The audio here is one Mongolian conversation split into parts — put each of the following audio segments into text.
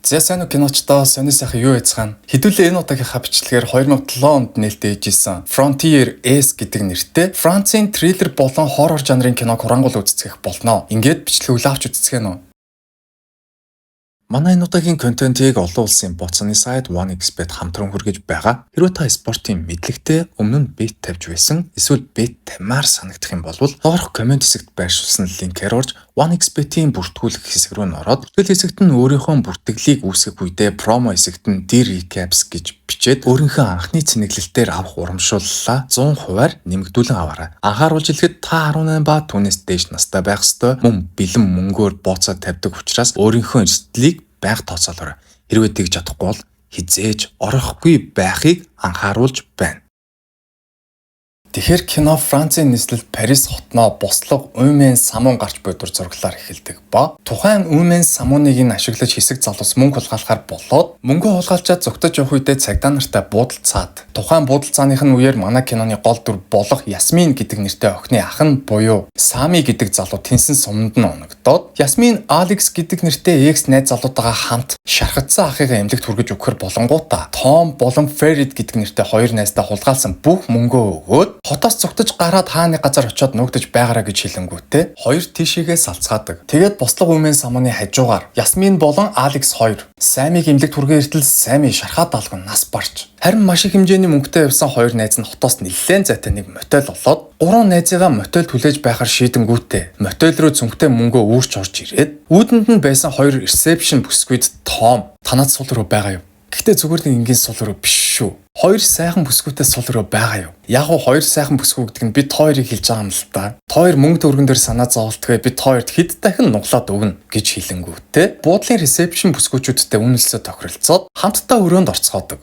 За сайн уу киночдоо сони сайхан юу яцгаана. Хэдүүлээ энэ удаагийнхаа бичлэгээр 2007 онд нээлттэй ээжсэн Frontier S гэдэг нэртэй Францын триллер болон хоррор жанрын киног хурангуул үзцгэх болно. Ингээд бичлэг авч үзцгэх нь. Манай энэ удаагийн контентийг олон улсын боцны сайт OneXBet хамтран хүргэж байгаа. Хэрвээ та спортын мэдлэгтэй өмнө нь бет тавьж байсан эсвэл бет тамаар санагдах юм бол доорх комент хэсэгт байршуулсан линкээр орж OneXBet-ийн бүртгүүлэх хэсэг рүү ороод бүтгэл хэсэгт нь өөрийнхөө бүртгэлийг үүсгэх үедээ промо хэсэгт нь Dear Recaps гэж бичээд өөрийнхөө анхны цэнэглэлтээр авах урамшууллаа 100% нэмэгдүүлэн аваарай. Анхааруулж хэлэхэд та 18 ба түүнээс дээш настай байх ёстой. Мөн бэлэн мөнгөөр бооцоо тавьдаг учраас өөрийнхөө эрсдлийг байнга тооцоолоорой. Хэрвээ тэгж чадахгүй бол хизээж орохгүй байхыг анхааруулж байна. Тэгэхээр кино Францын нийслэлд Парис хотноо бослого Уймен самуун гарч буй дур зураглаар эхэлдэг ба тухайн Уймен самууныг нь ашиглаж хэсэг залуус мөнгө хулгайлахаар болоод мөнгө хулгайлчаад зогтож явах үедээ цагдаа нартай буудалцаад тухайн буудалцааных нь үеэр манай киноны гол дүр болох Ясмин гэдэг нэртэй охины ах нь буюу Сами гэдэг залуу тэнсэн суманд нь оногдоод Ясмин Алекс гэдэг нэртэй экс найз залуутайгаа хамт шархагдсан ахыгаа эмнэлэгт хүргэж өгөхөр болонгуудаа Том болон Феррид гэдэг нэртэй хоёр найзтай хулгайлсан бүх мөнгөө өгөөд хотоос цогтож гараад хааны газар очиод нуугдаж байгаараа гэж хэлэнгүүтээ хоёр тийшээгээ салцгаадаг. Тэгээд бослого Уймен самууны хажуугаар Ясмин болон Алекс хоёр Самиг эмнэлэгт хүргээ иртэл Сами шархаад алган нас барж харин маш их хэмжээний мөнгөтэй явсан хоёр найз нь хотоос нэлээд зайтай нэг мотель болоод гурван найзыгаа мотель түлээж байхаар шийдэнгүүтээ мотель руу цүнхтэй мөнгөө үүрч орж ирээд үүдэнд нь байсан хоёр ресепшн бүсгүйд Том танаад сул руу байгаа юу? Гэхдээ зүгээр нэг энгийн сул руу биш шүү. Хоёр сайхан бүсгүйтэй сул руу байгаа юу? Яг уу хоёр сайхан бүсгүй гэдэг нь бид хоёрыг хэлж байгаа юм л та. Хоёр мөнгө төгрөгөн дээр санаа зовлтгээ бид хоёрт хэд дахин нуглаад өгнө гэж хэлэнгүүтээ буудлын ресепшн бүсгүйчүүдтэй үнэлсээ тохиролцоод хамтдаа өрөөнд орцгоодог.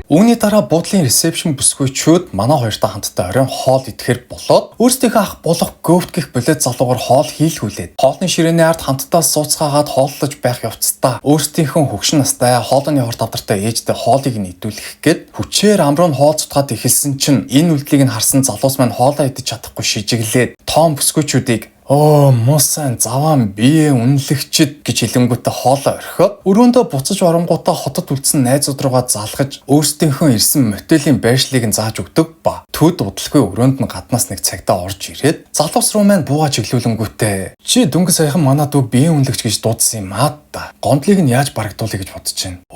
Үүний дараа буудлын ресепшн бүсгүйчүүд манай хоёртой хамтдаа оройн хоол идэхээр болоод өөрсдийнхөө ах болох Говт гих болоод залуугаар хоол хийлгүүлээд хоолны ширээний ард хамтдаа сууцгаагаад хооллож байх явцдаа өөрсдийнхөө хөгшин настай хоолны хорт авдартай ээжтэй хоолыг нь идүүлэх гээд хүчээр амруу нь хоол цутгаад эхэлсэн чинь энэ үйлдэлийг нь харсан залуус маань хоолоо идэж чадахгүй шижиглээд Том бүсгүйчүүдийг муусан заваан бие үнэлэгчд гэж хэлэнгүүтээ хоолоо орхиод өрөөндөө буцаж оронгуудаа хотод үлдсэн найзууд руугаа залгаж өөрсдийнхөө ирсэн мотелийн байршлыг нь зааж өгдөг ба төд удалгүй өрөөнд нь гаднаас нэг цагдаа орж ирээд залуус руу маань буугаа чиглүүлэнгүүтээ чи дөнгөж саяхан манай дүү бие үнэлэгч гэж дуудсан юм аа да. Гомдлыг нь яаж барагдуулъя гэж бодож байна.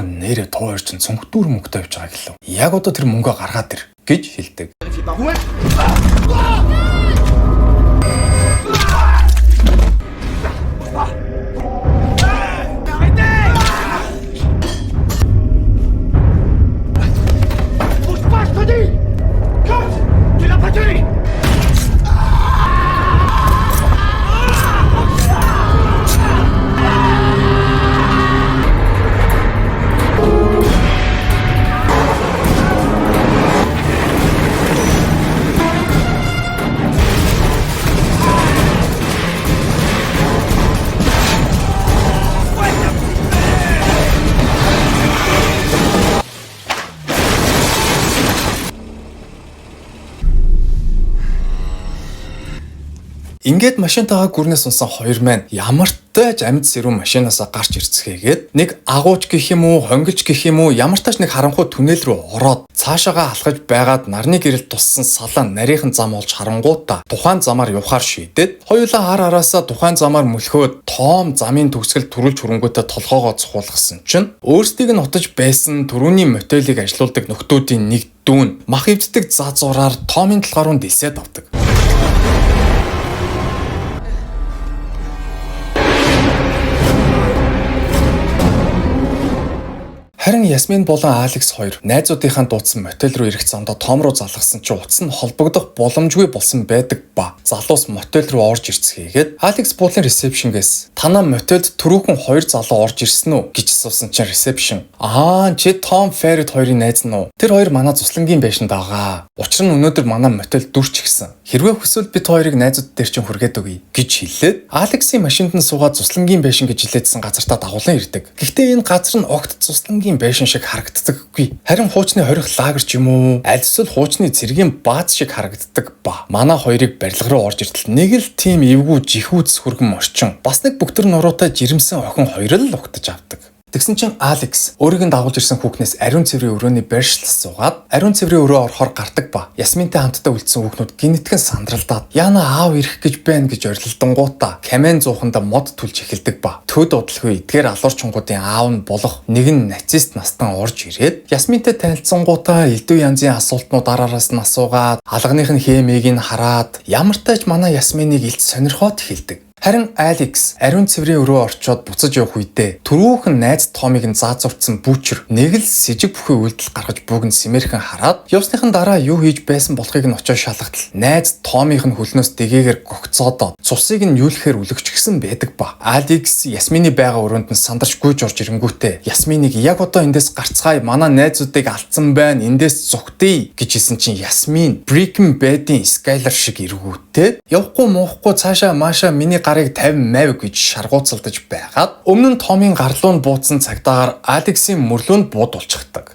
Нэрээ тоо хоёр чинь цүнхтүүр мөнгөтэй явж байгаа гэлөө. Яг одоо тэр мөнгөө гаргаад ир гэж хэлдэг. Ингээд машинтайгаа гүрнээс унсан хоёр маань ямар тааж амьд сэрүүн машинаасаа гарч ирцгээгээд нэг агууч гэх юм уу, хонгилж гэх юм уу, ямар тааж нэг харанхуй түнэл рүү ороод цаашаага алхаж байгаад нарны гэрэлд туссан салаа нарийнхан зам олж харангуудаа тухайн замаар явахаар шийдээд хоёулаа хар араасаа тухайн замаар мөлхөөд Том замын төгсгөл төрүүлж хөрөнгөтэй толгоогоо цухуулгасан чинь өөрсдийг нь утаж байсан түрүүний мотелийг ажилуулдаг нөхдүүдийн нэг дүүн мах эвддэг зазураар Томын толгой руу дэлсээд авдаг. Харин Ясмин болон Алекс хоёр найзуудынхаа дуудсан мотель руу ирэх замдаа Том руу залгасан чинь утас нь холбогдох боломжгүй болсон байдаг ба залуус мотель руу орж ирцгээгээд Алекс буудлын ресепшнгээс танаа мотельд түрүүхэн хоёр залуу орж ирсэн үү гэж асуусан чинь ресепшн чи Том Феррид хоёрын найз нь уу? Тэр хоёр манай цуслангийн байшинд байгаа. Учир нь өнөөдөр манай мотель дүрч гисэн. Хэрвээ хүсвэл бид хоёрыг найзууд дээр чинь хүргээд өгье гэж хэлээд Алексийн машинд нь суугаад цуслангийн байшин гэж хэлээдсэн газартаа дагуулan ирдэг. Гэхдээ энэ газар нь огт цуслангийн байшин шиг харагддаггүй. Харин хуучны хорих лагер ч юм уу, аль эсвэл хуучны цэргийн бааз шиг харагддаг ба. Манай хоёрыг барилга руу орж иртэл нэг л тийм эвгүй жихүүц хүргэн орчин. Бас нэг бүгтэр нуруутай жирэмсэн охин хоёр л угтаж авдаг. Тэгсэн чинь Алекс өөрийг нь дагуулж ирсэн хүүхнээс ариун цэврийн өрөөний байршлал суугаад ариун цэврийн өрөө орохоор гардаг ба. Ясминтай хамтдаа үлдсэн хүүхнүүд гинэтгэн сандралдаад яана аав ирэх гэж байна гэж орилдонгуудаа камен зууханда мод түлж эхэлдэг ба. Төд удалгүй эдгээр алуурчингуудын аав нь болох нэгэн нацист настан орж ирээд Ясминтай танилцсангуудаа элдв янзын асуултнууд араараас нь асуугаад алганых нь хэмээг нь хараад ямар тааж манай Ясминыг илт сонирхоод эхэлдэг. Харин Алекс ариун цэврийн өрөө орчоод буцаж явах үедээ түрүүхэн найз Томыг нь заазуурцсан Бүүчер нэг л с жиг бүхий үйлдэл гаргаж бүгэн сэмэрхэн хараад явсныхан дараа юу хийж байсан болохыг нь очиж шалгатал найз Томыг нь хөлнөөс дэгээгээр гогцоодоо цусыг нь юулэхээр үлгэж гисэн байдаг ба. Алекс Ясмины байгаа өрөөнд нь сандарч гүйж орж ирэнгүүтээ Ясминыг яг одоо эндээс гарцгаая, манай найзуудыг алдсан байна, эндээс зүхтээ гэж хэлсэн чинь Ясмин Breaking Bad-ийн Skyler шиг эргүүтээ явахгүй муухгүй цаашаа маашаа миний гарыг 50 гэж шаргууцалдаж байгаад өмнө нь Томын гарлуу нь бууцсан цагдаагаар Алексийн мөрлөөнд буудулчихдаг.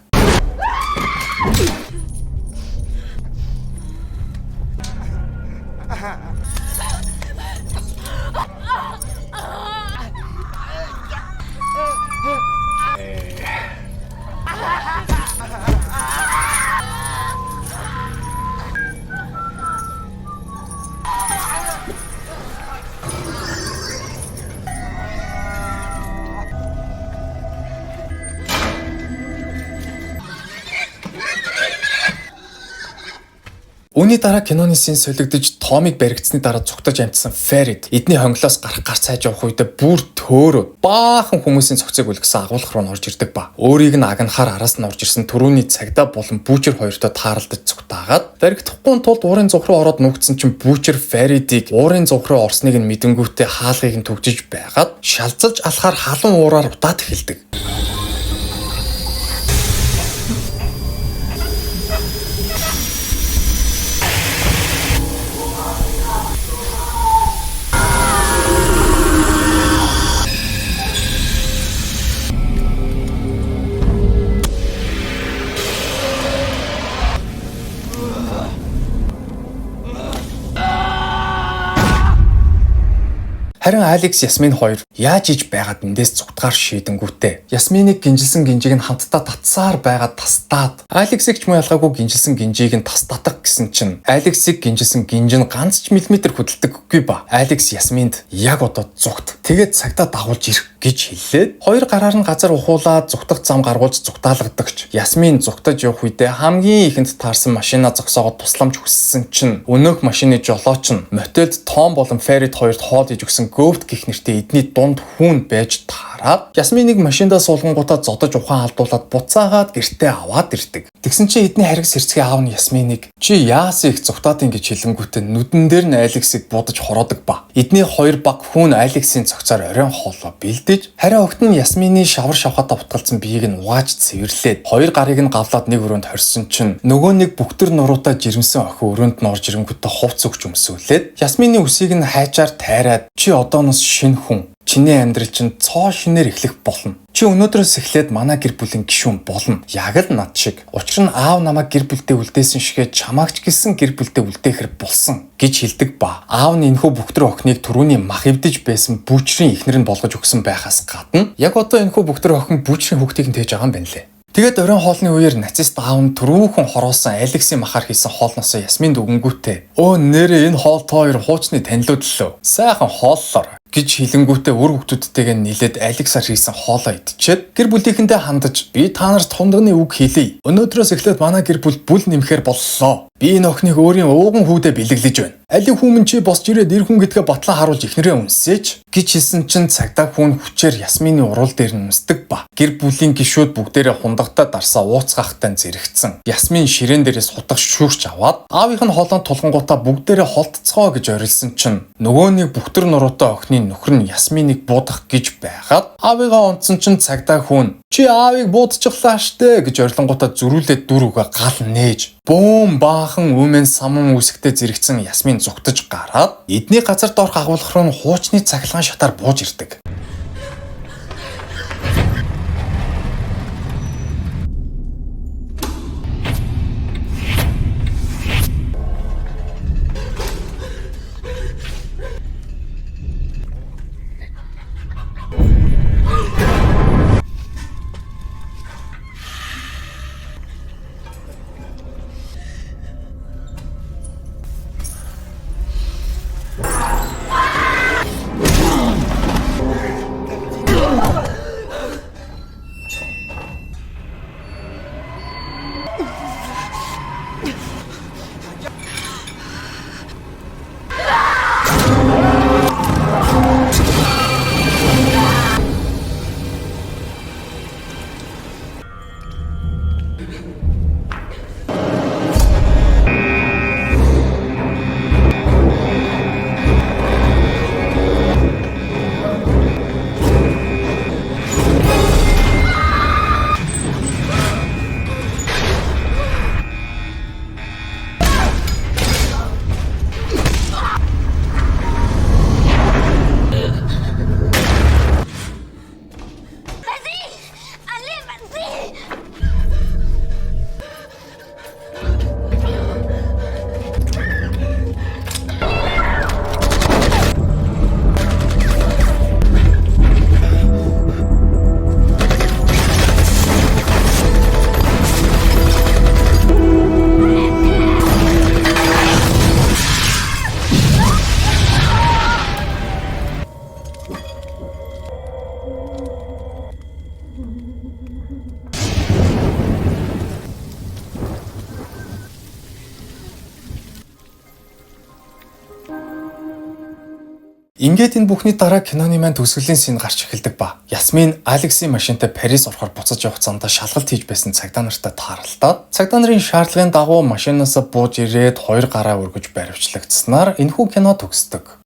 Үүний дараа киноны сэн солигдож Томыг баригдсны дараа цугтаж амтсан Ферид эдний хонглоос гарч хайж явах үедээ бүр төөрөө баахан хүмүүсийн цогцыг үлгсэн агуулгах руу орж ирдэг ба. Өөрийг нь агнахаар араас нь орж ирсэн түрүүний цагдаа болон Бүүчер хоёртой тааралдаж цугтаагаад баригдахгүй тулд уурын зүг рүү ороод нүгдсэн чинь Бүүчер Феридийг уурын зүг рүү орсныг нь мэдэнгүүтээ хаалгыг нь түгжиж байгаад шалзалж алхаар халуун уураар удаад эхэлдэг. Харин Алекс Ясмин хоёр яаж иж байгаад эндээс зүгтгаар шийдэнгүүтээ Ясминыг гинжилсэн гинжийг нь хамтдаа татсаар байгаад тастаад Алексийг ч муу ялгаагүй гинжилсэн гинжийг нь тас татах гэсэн чинь Алексийг гинжилсэн гинж нь ганц ч миллиметр хөдөлдөггүй ба. Алекс Ясминд яг одоо зүгт тэгээд цагтаа дагуулж ирэх гэж хэллээд хоёр гараар нь газар ухуулаад зүгтах зам гаргуулж зүгтаалгадагч. Ясмин зүгтаж явах үедээ хамгийн ихэнд таарсан машина зогсоогоод тусламж хүссэн чинь өнөөх машины жолооч нь мотелд Том болон Ферид хоёрт хоол иж өгсөн Гөвт гэх нэртэй эдний дунд хүн байж таараад Ясминыг машиндаа суулгангуудаа зодож ухаан алдуулаад буцаагаад гэртээ аваад ирдэг. Тэгсэн чинь эдний харгас хэрцгий аав нь Ясминыг чи яасан их зүгтаатын гэж хэлэнгүүтээ нүдэн дээр нь Алексийг будаж хороодог ба. Эдний хоёр баг хүн Алексийн цогцоор оройн хоолоо бэлдэж харин огт нь Ясмины шавар шавхатаа утгалцсан биеийг нь угааж цэвэрлээд хоёр гарыг нь гавлаад нэг өрөөнд хорьсон чинь нөгөө нэг бүгтэр нуруутай жирэмсэн охин өрөөнд нь орж ирэнгүүтээ хувц өгч өмсөөлээд Ясмины үсийг нь хайчаар тайраад чи одооноос шинэ хүн. Чиний амьдрал чинь цоо шинээр эхлэх болно. Чи өнөөдрөөс эхлээд манай гэр бүлийн гишүүн болно. Яг л над шиг. Учир нь аав намайг гэр бүлдээ үлдээсэн шигээ чамаагч гисэн гэр бүлдээ үлдээхэр болсон гэж хэлдэг ба. Аав нь энэхүү бүгтэр охиныг түрүүний мах эвдэж байсан Бүүчрийн эхнэр нь болгож өгсөн байхаас гадна яг одоо энэхүү бүгтэр охин Бүүчрийн хүүхдийг нь тээж байгаа юм байна лээ. Тэгээд оройн хоолны үеэр нацист аав нь түрүүхэн хороосон Алексийн махаар хийсэн хоолноосоо Ясминд өгөнгүүтээ өө нэрээ энэ хоол тоо хоёр хуучны танилуд лөө. Сайхан хооллоор гэж хэлэнгүүтээ үр хөвгтүүдтэйгээ нийлээд Алексаар хийсэн хоолоо идчихэд гэр бүлийнхэндээ хандаж би та нарт тундганы үг хэлье. Өнөөдрөөс эхлээд манай гэр бүл нэмэхээр боллоо. Би энэ охиныг өөрийн ууган хүүдээ бэлэглэж байна. Алийг хүмүн чи босч ирээд эр хүн гэдгээ батлан харуулж ихнэрээ үнсээч гэж хэлсэн чинь цагдаа хүн хүчээр Ясмины урал дээр нь үнсдэг ба. Гэр бүлийн гишүүд бүгдээрээ хундагтаа дарсаа ууцгаахтай зэрэгцэн. Ясмин ширээн дээрээс хутгах шүүрч аваад аавынх нь хоолонд тулгангуудаа бүгдээрээ холтцгоо гэж орилсон чинь нөгөө нэг бүгтэр нуруутай охины нөхөр нь Ясминыг буудах гэж байгаад аавыгаа унтсан чинь цагдаа хүн чи аавыг буудчихлаа штэ гэж орилонгуудаа зөрүүлээд дүрүүгээ гал нээж бөөм баахан үмэн саман үсгтээ зэрэгцэн Ясмин зүгтэж гараад эдний газар доорх агуулгах руу хуучны цахилгаан шатаар бууж ирдэг. Ингээд энэ бүхний дараа киноны маань төгсгөлийн шин гарч эхэлдэг ба. Ясмин Алексийн машинтай Парис орохоор буцаж явах замдаа шалгалт хийж байсан цагдаа нартай тааралдаад цагдаа нарын шаардлагын дагуу машинаас бууж ирээд хоёр гараа өргөж баривчлагдсанаар энэхүү кино төгсдөг.